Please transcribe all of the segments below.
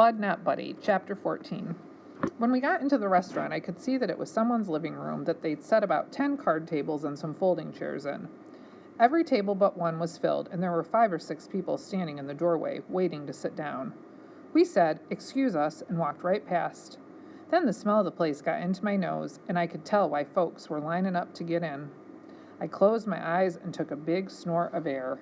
Bud, Not Buddy, Chapter 14. When we got into the restaurant, I could see that it was someone's living room that they'd set about 10 card tables and some folding chairs in. Every table but one was filled, and there were 5 or 6 people standing in the doorway, waiting to sit down. We said, "Excuse us," and walked right past. Then the smell of the place got into my nose, and I could tell why folks were lining up to get in. I closed my eyes and took a big snort of air.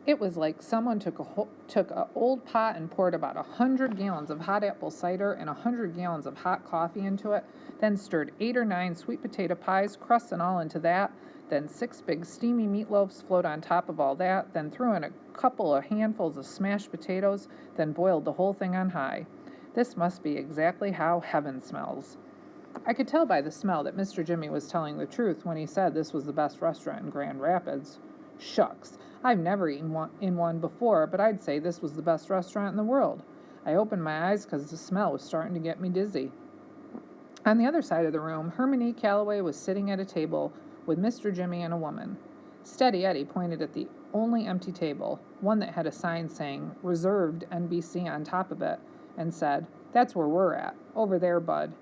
It was like someone took an old pot and poured about 100 gallons of hot apple cider and 100 gallons of hot coffee into it, then stirred 8 or 9 sweet potato pies, crusts and all, into that, then 6 big steamy meatloaves float on top of all that, then threw in a couple of handfuls of smashed potatoes, then boiled the whole thing on high. This must be exactly how heaven smells. I could tell by the smell that Mr. Jimmy was telling the truth when he said this was the best restaurant in Grand Rapids. Shucks, I've never eaten in one before, but I'd say this was the best restaurant in the world. I opened my eyes because the smell was starting to get me dizzy. On the other side of the room, Hermione Calloway was sitting at a table with Mr. Jimmy and a woman. Steady Eddie pointed at the only empty table, one that had a sign saying, "Reserved NBC" on top of it, and said, "That's where we're at. Over there, Bud.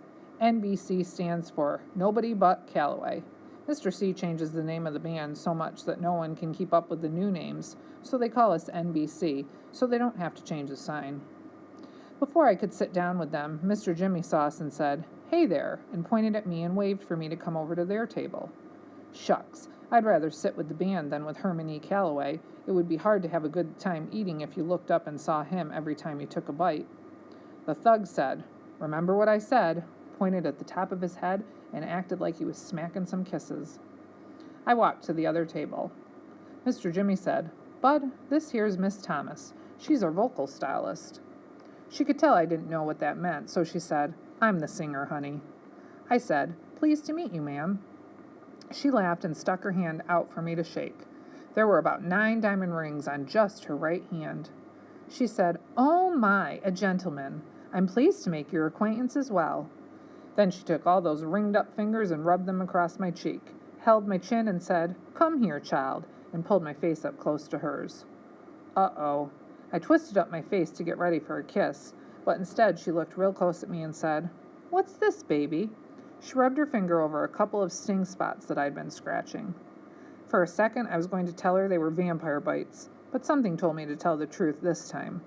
NBC stands for Nobody But Calloway. Mr. C changes the name of the band so much that no one can keep up with the new names, so they call us NBC, so they don't have to change the sign." Before I could sit down with them, Mr. Jimmy saw us and said, "Hey there," and pointed at me and waved for me to come over to their table. Shucks, I'd rather sit with the band than with Hermione Calloway. It would be hard to have a good time eating if you looked up and saw him every time you took a bite. The thug said, "Remember what I said," pointed at the top of his head, and acted like he was smacking some kisses. I walked to the other table. Mr. Jimmy said, "Bud, this here's Miss Thomas. She's our vocal stylist." She could tell I didn't know what that meant, so she said, "I'm the singer, honey." I said, "Pleased to meet you, ma'am." She laughed and stuck her hand out for me to shake. There were about 9 diamond rings on just her right hand. She said, "Oh my, a gentleman. I'm pleased to make your acquaintance as well." Then she took all those ringed-up fingers and rubbed them across my cheek, held my chin and said, "Come here, child," and pulled my face up close to hers. Uh-oh. I twisted up my face to get ready for a kiss, but instead she looked real close at me and said, "What's this, baby?" She rubbed her finger over a couple of sting spots that I'd been scratching. For a second, I was going to tell her they were vampire bites, but something told me to tell the truth this time.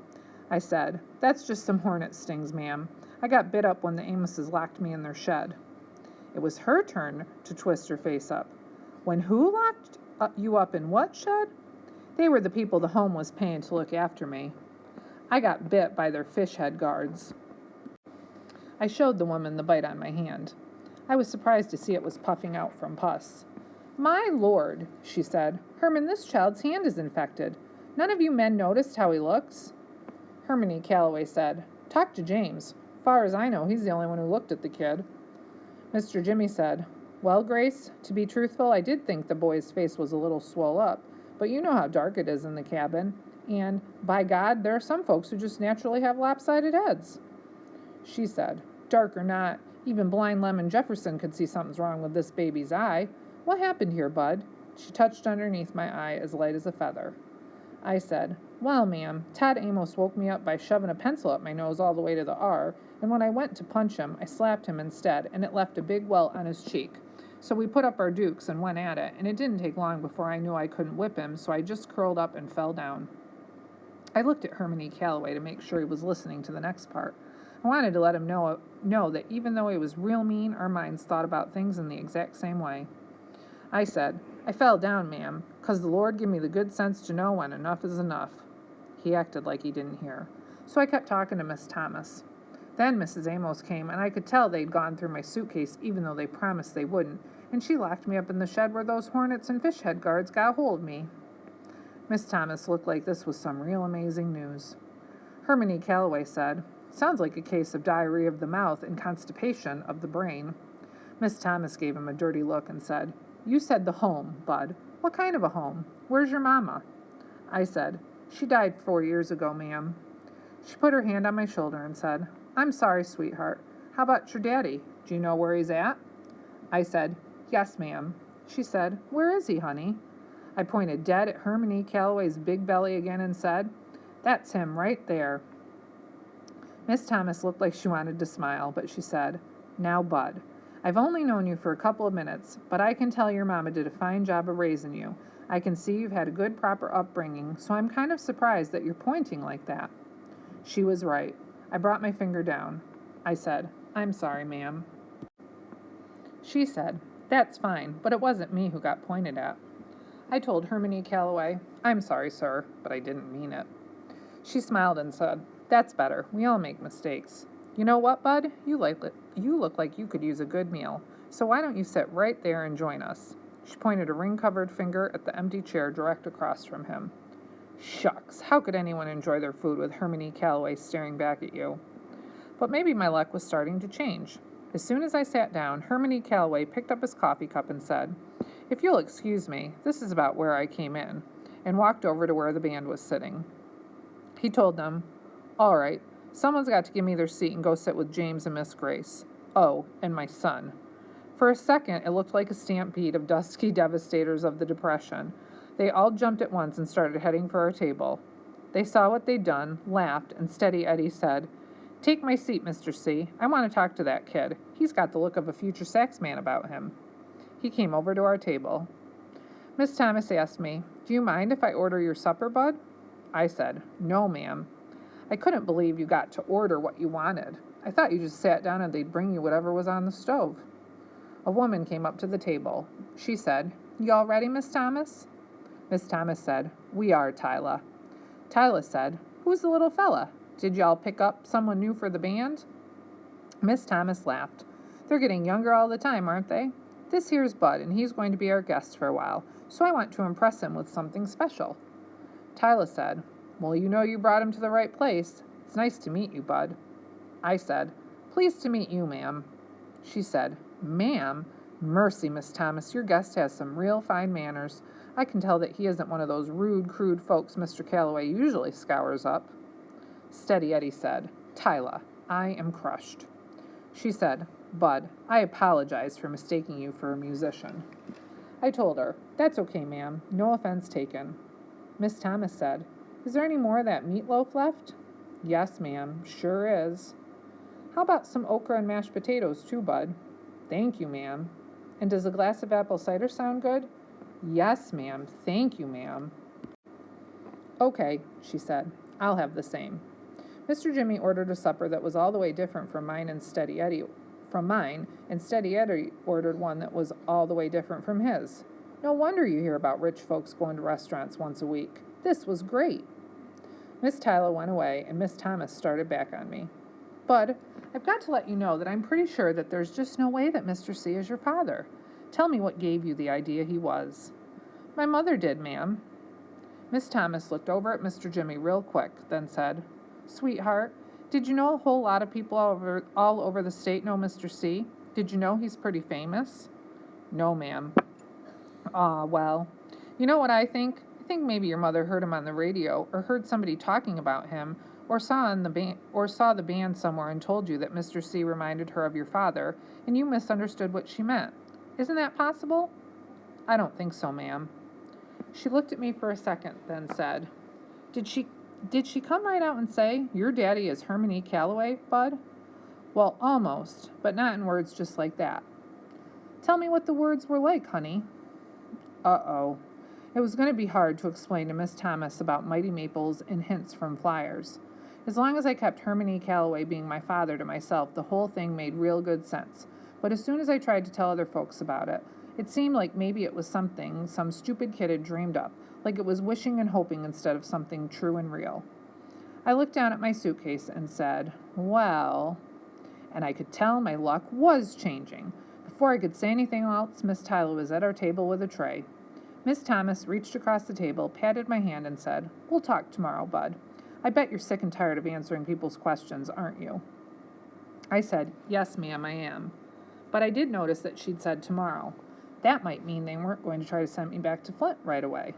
I said, "That's just some hornet stings, ma'am. I got bit up when the Amoses locked me in their shed." It was her turn to twist her face up. "When who locked you up in what shed?" They were the people the home was paying to look after me. I got bit by their fish head guards. I showed the woman the bite on my hand. I was surprised to see it was puffing out from pus. "My lord," she said, "Herman, this child's hand is infected. None of you men noticed how he looks?" Hermione Calloway said, "Talk to James. Far as I know, he's the only one who looked at the kid." Mr. Jimmy said, "Well, Grace, to be truthful, I did think the boy's face was a little swole up, but you know how dark it is in the cabin, and, by God, there are some folks who just naturally have lopsided heads." She said, "Dark or not, even blind Lemon Jefferson could see something's wrong with this baby's eye. What happened here, Bud?" She touched underneath my eye as light as a feather. I said, "Well, ma'am, Todd Amos woke me up by shoving a pencil up my nose all the way to the R, and when I went to punch him, I slapped him instead, and it left a big welt on his cheek. So we put up our dukes and went at it, and it didn't take long before I knew I couldn't whip him, so I just curled up and fell down." I looked at Hermione Calloway to make sure he was listening to the next part. I wanted to let him know that even though he was real mean, our minds thought about things in the exact same way. I said, "I fell down, ma'am, 'cause the Lord give me the good sense to know when enough is enough." He acted like he didn't hear. So I kept talking to Miss Thomas. Then Mrs. Amos came, and I could tell they'd gone through my suitcase even though they promised they wouldn't, and she locked me up in the shed where those hornets and fish head guards got hold of me. Miss Thomas looked like this was some real amazing news. Hermione Calloway said, "Sounds like a case of diarrhea of the mouth and constipation of the brain." Miss Thomas gave him a dirty look and said, "You said the home, Bud. What kind of a home? Where's your mama?" I said, "She died 4 years ago, ma'am." She put her hand on my shoulder and said, "I'm sorry, sweetheart. How about your daddy? Do you know where he's at?" I said, "Yes, ma'am." She said, "Where is he, honey?" I pointed dead at Hermione Calloway's big belly again and said, "That's him right there." Miss Thomas looked like she wanted to smile, but she said, "Now, Bud, I've only known you for a couple of minutes, but I can tell your mama did a fine job of raising you. I can see you've had a good, proper upbringing, so I'm kind of surprised that you're pointing like that." She was right. I brought my finger down. I said, "I'm sorry, ma'am." She said, "That's fine, but it wasn't me who got pointed at." I told Hermione Calloway, "I'm sorry, sir, but I didn't mean it." She smiled and said, "That's better. We all make mistakes. You know what, Bud? You look like you could use a good meal, so why don't you sit right there and join us?" She pointed a ring-covered finger at the empty chair direct across from him. Shucks, how could anyone enjoy their food with Hermione Calloway staring back at you? But maybe my luck was starting to change. As soon as I sat down, Hermione Calloway picked up his coffee cup and said, "If you'll excuse me, this is about where I came in," and walked over to where the band was sitting. He told them, "All right, someone's got to give me their seat and go sit with James and Miss Grace. Oh, and my son." For a second, it looked like a stampede of dusky devastators of the Depression. They all jumped at once and started heading for our table. They saw what they'd done, laughed, and Steady Eddie said, "Take my seat, Mr. C. I want to talk to that kid. He's got the look of a future saxman about him." He came over to our table. Miss Thomas asked me, "Do you mind if I order your supper, Bud?" I said, "No, ma'am." I couldn't believe you got to order what you wanted. I thought you just sat down and they'd bring you whatever was on the stove. A woman came up to the table. She said, "You all ready, Miss Thomas?" Miss Thomas said, "We are, Tyla." Tyla said, "Who's the little fella? Did y'all pick up someone new for the band?" Miss Thomas laughed. "They're getting younger all the time, aren't they? This here's Bud, and he's going to be our guest for a while, so I want to impress him with something special." Tyla said, "Well, you know you brought him to the right place. It's nice to meet you, Bud." I said, "Pleased to meet you, ma'am." She said, "Ma'am? Mercy, Miss Thomas, your guest has some real fine manners. I can tell that he isn't one of those rude, crude folks Mr. Calloway usually scours up." Steady Eddie said, "Tyla, I am crushed." She said, "Bud, I apologize for mistaking you for a musician." I told her, "That's okay, ma'am. No offense taken." Miss Thomas said, "Is there any more of that meatloaf left?" "Yes, ma'am, sure is." "How about some okra and mashed potatoes, too, Bud?" "Thank you, ma'am." "And does a glass of apple cider sound good?" "Yes, ma'am. Thank you, ma'am." "Okay," she said. "I'll have the same." Mr. Jimmy ordered a supper that was all the way different from mine, and Steady Eddie ordered one that was all the way different from his. No wonder you hear about rich folks going to restaurants once a week. This was great. Miss Tyler went away, and Miss Thomas started back on me. "Bud, I've got to let you know that I'm pretty sure that there's just no way that Mr. C is your father. Tell me what gave you the idea he was." "My mother did, ma'am." Miss Thomas looked over at Mr. Jimmy real quick, then said, "Sweetheart, did you know a whole lot of people all over the state know Mr. C? Did you know he's pretty famous?" "No, ma'am." Well, you know what I think? I think maybe your mother heard him on the radio, or heard somebody talking about him, or saw the band somewhere and told you that Mr. C reminded her of your father, and you misunderstood what she meant. Isn't that possible?" "I don't think so, ma'am." She looked at me for a second, then said, Did she come right out and say, 'Your daddy is Hermione Calloway, Bud?'" "Well, almost, but not in words just like that." "Tell me what the words were like, honey." Uh-oh. It was going to be hard to explain to Miss Thomas about Mighty Maples and hints from flyers. As long as I kept Hermione Calloway being my father to myself, the whole thing made real good sense. But as soon as I tried to tell other folks about it, it seemed like maybe it was something some stupid kid had dreamed up, like it was wishing and hoping instead of something true and real. I looked down at my suitcase and said, "Well," and I could tell my luck was changing. Before I could say anything else, Miss Tyler was at our table with a tray. Miss Thomas reached across the table, patted my hand, and said, "We'll talk tomorrow, Bud. I bet you're sick and tired of answering people's questions, aren't you?" I said, "Yes, ma'am, I am." But I did notice that she'd said tomorrow. That might mean they weren't going to try to send me back to Flint right away.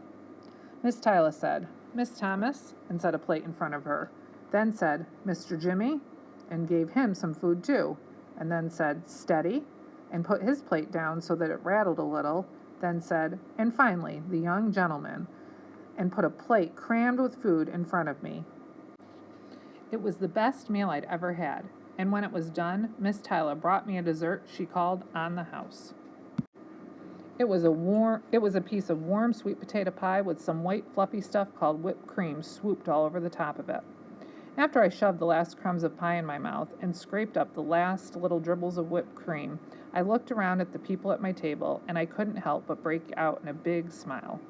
Miss Tyler said, "Miss Thomas," and set a plate in front of her. Then said, "Mr. Jimmy," and gave him some food too. And then said, "Steady," and put his plate down so that it rattled a little. Then said, "And finally, the young gentleman," and put a plate crammed with food in front of me. It was the best meal I'd ever had, and when it was done, Miss Tyler brought me a dessert she called on the house. It was a piece of warm sweet potato pie with some white fluffy stuff called whipped cream swooped all over the top of it. After I shoved the last crumbs of pie in my mouth and scraped up the last little dribbles of whipped cream, I looked around at the people at my table, and I couldn't help but break out in a big smile.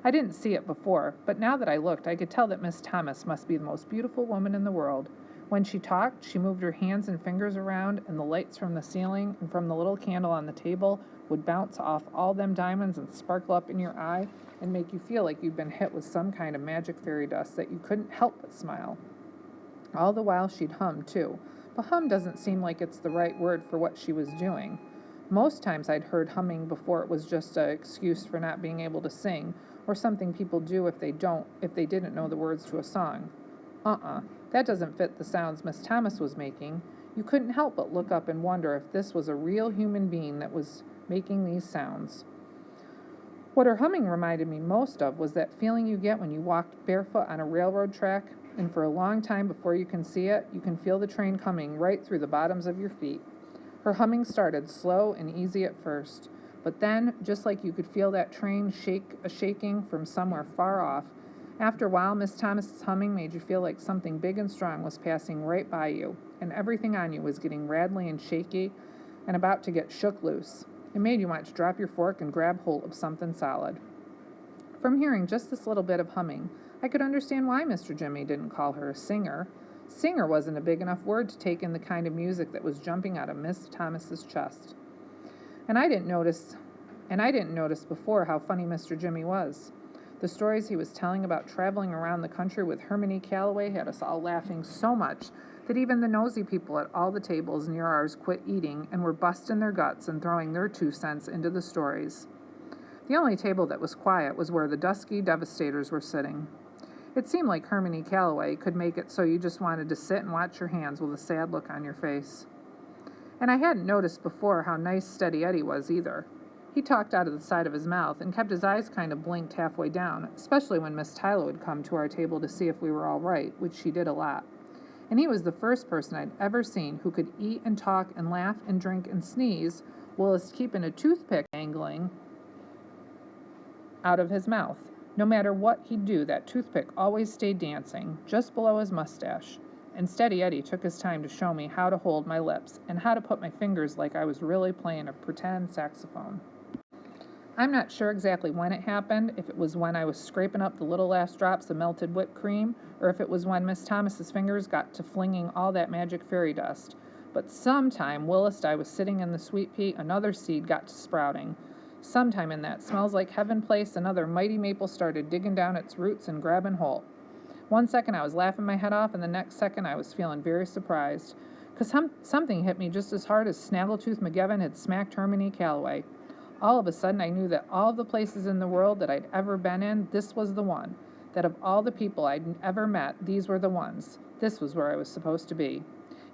I didn't see it before, but now that I looked, I could tell that Miss Thomas must be the most beautiful woman in the world. When she talked, she moved her hands and fingers around, and the lights from the ceiling and from the little candle on the table would bounce off all them diamonds and sparkle up in your eye and make you feel like you'd been hit with some kind of magic fairy dust that you couldn't help but smile. All the while she'd hum, too, but hum doesn't seem like it's the right word for what she was doing. Most times I'd heard humming before it was just an excuse for not being able to sing, or something people do if they didn't know the words to a song. That doesn't fit the sounds Miss Thomas was making. You couldn't help but look up and wonder if this was a real human being that was making these sounds. What her humming reminded me most of was that feeling you get when you walk barefoot on a railroad track, and for a long time before you can see it, you can feel the train coming right through the bottoms of your feet. Her humming started slow and easy at first, but then, just like you could feel that train shaking from somewhere far off, after a while, Miss Thomas's humming made you feel like something big and strong was passing right by you, and everything on you was getting rattly and shaky and about to get shook loose. It made you want to drop your fork and grab hold of something solid. From hearing just this little bit of humming, I could understand why Mr. Jimmy didn't call her a singer. Singer wasn't a big enough word to take in the kind of music that was jumping out of Miss Thomas's chest. And I didn't notice before how funny Mr. Jimmy was. The stories he was telling about traveling around the country with Hermione Calloway had us all laughing so much that even the nosy people at all the tables near ours quit eating and were busting their guts and throwing their 2 cents into the stories. The only table that was quiet was where the dusky devastators were sitting. It seemed like Hermione Calloway could make it so you just wanted to sit and watch your hands with a sad look on your face. And I hadn't noticed before how nice Steady Eddie was either. He talked out of the side of his mouth and kept his eyes kind of blinked halfway down, especially when Miss Tyler would come to our table to see if we were all right, which she did a lot. And he was the first person I'd ever seen who could eat and talk and laugh and drink and sneeze whilst keeping a toothpick dangling out of his mouth. No matter what he'd do, that toothpick always stayed dancing, just below his mustache. And Steady Eddie took his time to show me how to hold my lips and how to put my fingers like I was really playing a pretend saxophone. I'm not sure exactly when it happened, if it was when I was scraping up the little last drops of melted whipped cream, or if it was when Miss Thomas's fingers got to flinging all that magic fairy dust. But sometime, whilst I was sitting in the sweet pea, another seed got to sprouting. Sometime in that smells like heaven place, another mighty maple started digging down its roots and grabbing hold. One second I was laughing my head off, and the next second I was feeling very surprised, because something hit me just as hard as Snaggletooth McGivern had smacked Hermione Calloway. All of a sudden, I knew that all of the places in the world that I'd ever been in, this was the one. That of all the people I'd ever met, these were the ones. This was where I was supposed to be.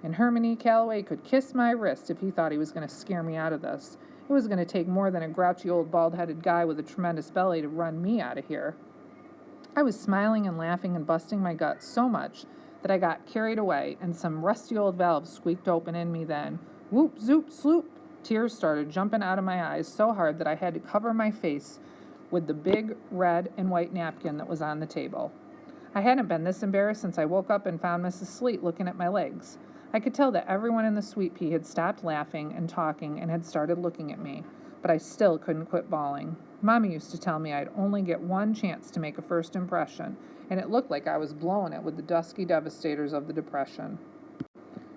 And Hermione Calloway could kiss my wrist if he thought he was going to scare me out of this. It was going to take more than a grouchy old bald-headed guy with a tremendous belly to run me out of here. I was smiling and laughing and busting my guts so much that I got carried away, and some rusty old valves squeaked open in me then. Whoop, zoop, sloop. Tears started jumping out of my eyes so hard that I had to cover my face with the big red and white napkin that was on the table. I hadn't been this embarrassed since I woke up and found Mrs. Sleet looking at my legs. I could tell that everyone in the sweet pea had stopped laughing and talking and had started looking at me, but I still couldn't quit bawling. Mommy used to tell me I'd only get one chance to make a first impression, and it looked like I was blowing it with the dusky devastators of the Depression.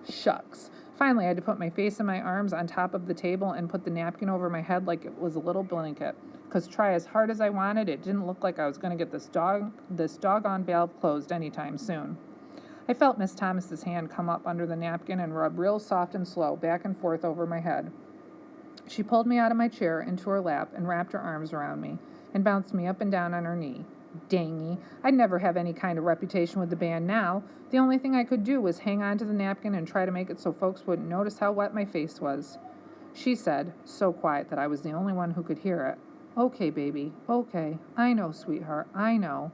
Shucks. Finally, I had to put my face in my arms on top of the table and put the napkin over my head like it was a little blanket, because try as hard as I wanted, it didn't look like I was going to get this doggone valve closed anytime soon. I felt Miss Thomas's hand come up under the napkin and rub real soft and slow back and forth over my head. She pulled me out of my chair into her lap and wrapped her arms around me and bounced me up and down on her knee. Dangy, I'd never have any kind of reputation with the band now. The only thing I could do was hang on to the napkin and try to make it so folks wouldn't notice how wet my face was. She said, so quiet that I was the only one who could hear it, "Okay, baby, okay. I know, sweetheart, I know."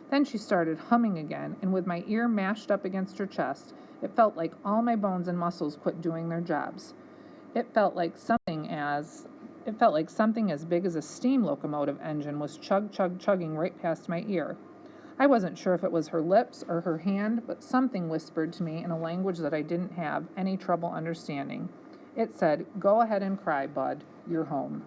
Then she started humming again, and with my ear mashed up against her chest, it felt like all my bones and muscles quit doing their jobs. It felt like something as big as a steam locomotive engine was chugging right past my ear. I wasn't sure if it was her lips or her hand, but something whispered to me in a language that I didn't have any trouble understanding. It said, "Go ahead and cry, Bud. You're home."